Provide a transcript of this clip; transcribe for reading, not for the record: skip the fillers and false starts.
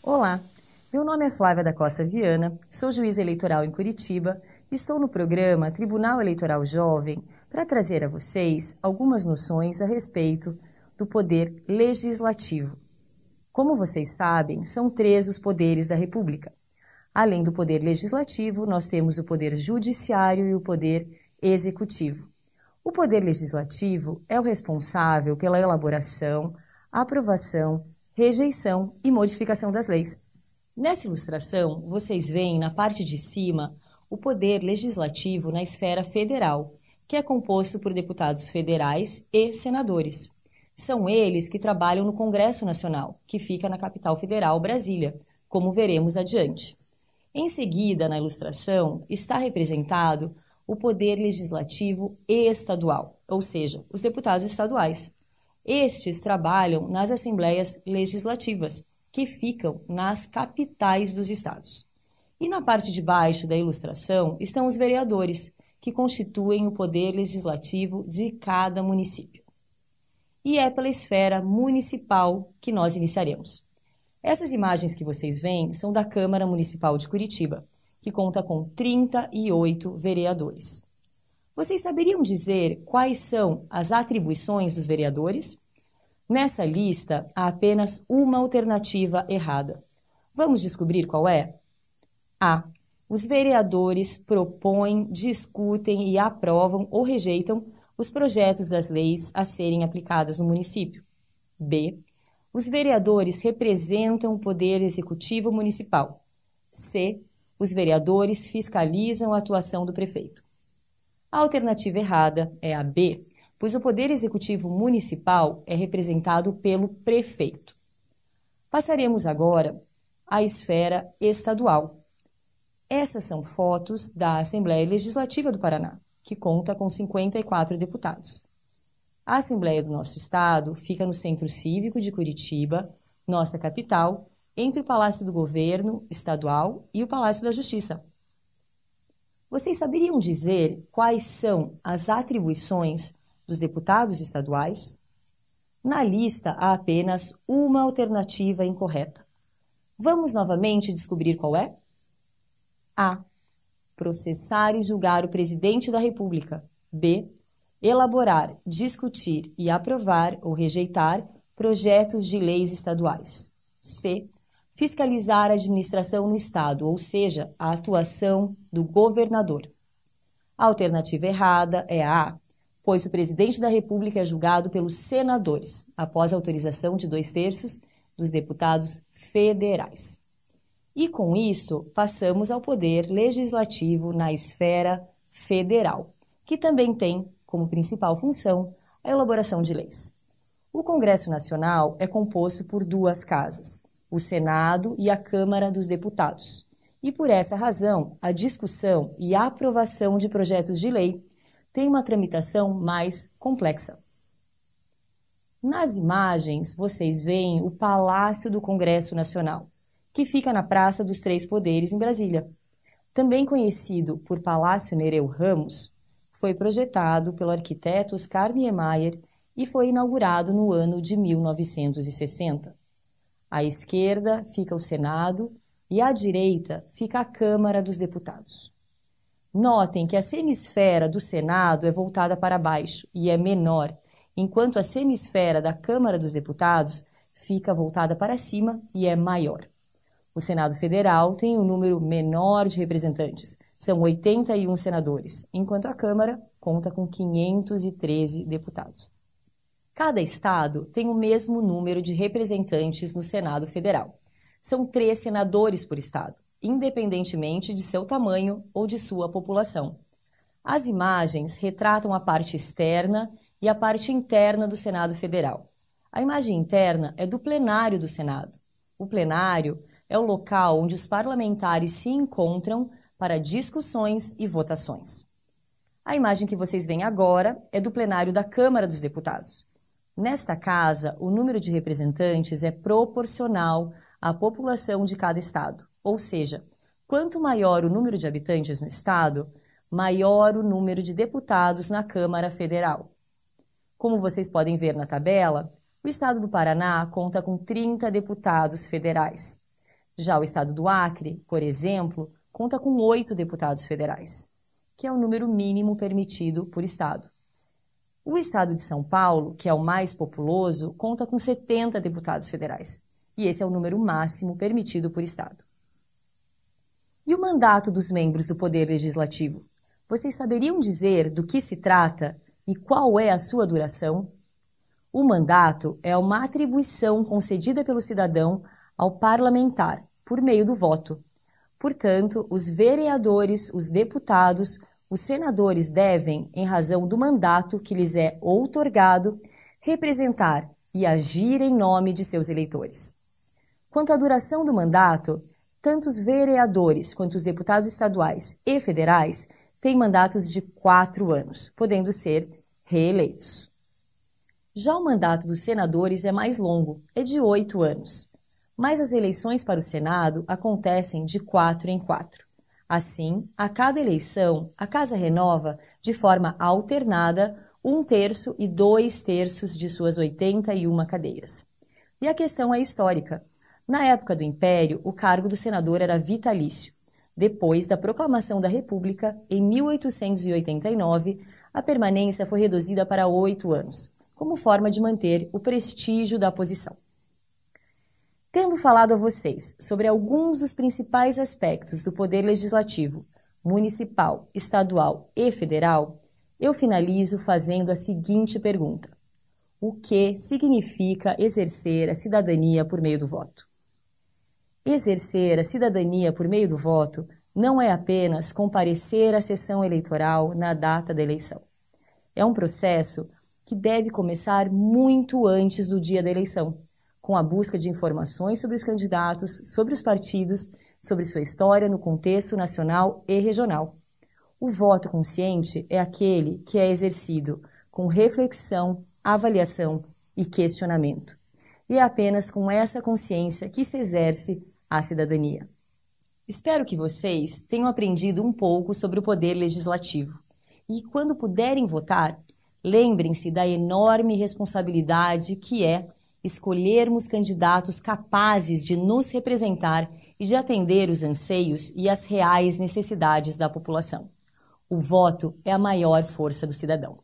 Olá, meu nome é Flávia da Costa Viana, sou juíza eleitoral em Curitiba e estou no programa Tribunal Eleitoral Jovem para trazer a vocês algumas noções a respeito do poder legislativo. Como vocês sabem, são 3 os poderes da República. Além do poder legislativo, nós temos o poder judiciário e o poder executivo. O poder legislativo é o responsável pela elaboração, aprovação, rejeição e modificação das leis. Nessa ilustração, vocês veem na parte de cima o poder legislativo na esfera federal, que é composto por deputados federais e senadores. São eles que trabalham no Congresso Nacional, que fica na capital federal, Brasília, como veremos adiante. Em seguida, na ilustração, está representado o poder legislativo estadual, ou seja, os deputados estaduais. Estes trabalham nas assembleias legislativas, que ficam nas capitais dos estados. E na parte de baixo da ilustração estão os vereadores, que constituem o poder legislativo de cada município. E é pela esfera municipal que nós iniciaremos. Essas imagens que vocês veem são da Câmara Municipal de Curitiba, que conta com 38 vereadores. Vocês saberiam dizer quais são as atribuições dos vereadores? Nessa lista, há apenas uma alternativa errada. Vamos descobrir qual é? A. Os vereadores propõem, discutem e aprovam ou rejeitam os projetos das leis a serem aplicadas no município. B. Os vereadores representam o poder executivo municipal. C. Os vereadores fiscalizam a atuação do prefeito. A alternativa errada é a B, pois o poder executivo municipal é representado pelo prefeito. Passaremos agora à esfera estadual. Essas são fotos da Assembleia Legislativa do Paraná, que conta com 54 deputados. A Assembleia do nosso estado fica no Centro Cívico de Curitiba, nossa capital, entre o Palácio do Governo Estadual e o Palácio da Justiça. Vocês saberiam dizer quais são as atribuições dos deputados estaduais? Na lista há apenas uma alternativa incorreta. Vamos novamente descobrir qual é? A. Processar e julgar o presidente da República. B. Elaborar, discutir e aprovar ou rejeitar projetos de leis estaduais. C. Fiscalizar a administração no Estado, ou seja, a atuação do governador. A alternativa errada é a A, pois o presidente da República é julgado pelos senadores, após a autorização de 2/3 dos deputados federais. E com isso, passamos ao poder legislativo na esfera federal, que também tem como principal função a elaboração de leis. O Congresso Nacional é composto por 2 casas, o Senado e a Câmara dos Deputados. E por essa razão, a discussão e a aprovação de projetos de lei tem uma tramitação mais complexa. Nas imagens, vocês veem o Palácio do Congresso Nacional, que fica na Praça dos 3 Poderes, em Brasília. Também conhecido por Palácio Nereu Ramos, foi projetado pelo arquiteto Oscar Niemeyer e foi inaugurado no ano de 1960. À esquerda fica o Senado e à direita fica a Câmara dos Deputados. Notem que a semisfera do Senado é voltada para baixo e é menor, enquanto a semisfera da Câmara dos Deputados fica voltada para cima e é maior. O Senado Federal tem um número menor de representantes, são 81 senadores, enquanto a Câmara conta com 513 deputados. Cada estado tem o mesmo número de representantes no Senado Federal. São 3 senadores por estado, independentemente de seu tamanho ou de sua população. As imagens retratam a parte externa e a parte interna do Senado Federal. A imagem interna é do plenário do Senado. O plenário é o local onde os parlamentares se encontram para discussões e votações. A imagem que vocês veem agora é do plenário da Câmara dos Deputados. Nesta casa, o número de representantes é proporcional à população de cada estado, ou seja, quanto maior o número de habitantes no estado, maior o número de deputados na Câmara Federal. Como vocês podem ver na tabela, o estado do Paraná conta com 30 deputados federais. Já o estado do Acre, por exemplo, conta com 8 deputados federais, que é o número mínimo permitido por estado. O estado de São Paulo, que é o mais populoso, conta com 70 deputados federais, e esse é o número máximo permitido por estado. E o mandato dos membros do Poder Legislativo? Vocês saberiam dizer do que se trata e qual é a sua duração? O mandato é uma atribuição concedida pelo cidadão ao parlamentar, por meio do voto. Portanto, os vereadores, os deputados, os senadores devem, em razão do mandato que lhes é outorgado, representar e agir em nome de seus eleitores. Quanto à duração do mandato, tanto os vereadores quanto os deputados estaduais e federais têm mandatos de 4 anos, podendo ser reeleitos. Já o mandato dos senadores é mais longo, é de 8 anos. Mas as eleições para o Senado acontecem de 4 em 4. Assim, a cada eleição, a Casa renova, de forma alternada, 1/3 e 2/3 de suas 81 cadeiras. E a questão é histórica. Na época do Império, o cargo do senador era vitalício. Depois da proclamação da República, em 1889, a permanência foi reduzida para 8 anos, como forma de manter o prestígio da posição. Tendo falado a vocês sobre alguns dos principais aspectos do Poder Legislativo, municipal, estadual e federal, eu finalizo fazendo a seguinte pergunta: o que significa exercer a cidadania por meio do voto? Exercer a cidadania por meio do voto não é apenas comparecer à sessão eleitoral na data da eleição. É um processo que deve começar muito antes do dia da eleição, com a busca de informações sobre os candidatos, sobre os partidos, sobre sua história no contexto nacional e regional. O voto consciente é aquele que é exercido com reflexão, avaliação e questionamento. E é apenas com essa consciência que se exerce a cidadania. Espero que vocês tenham aprendido um pouco sobre o Poder Legislativo. E quando puderem votar, lembrem-se da enorme responsabilidade que é escolhermos candidatos capazes de nos representar e de atender os anseios e as reais necessidades da população. O voto é a maior força do cidadão.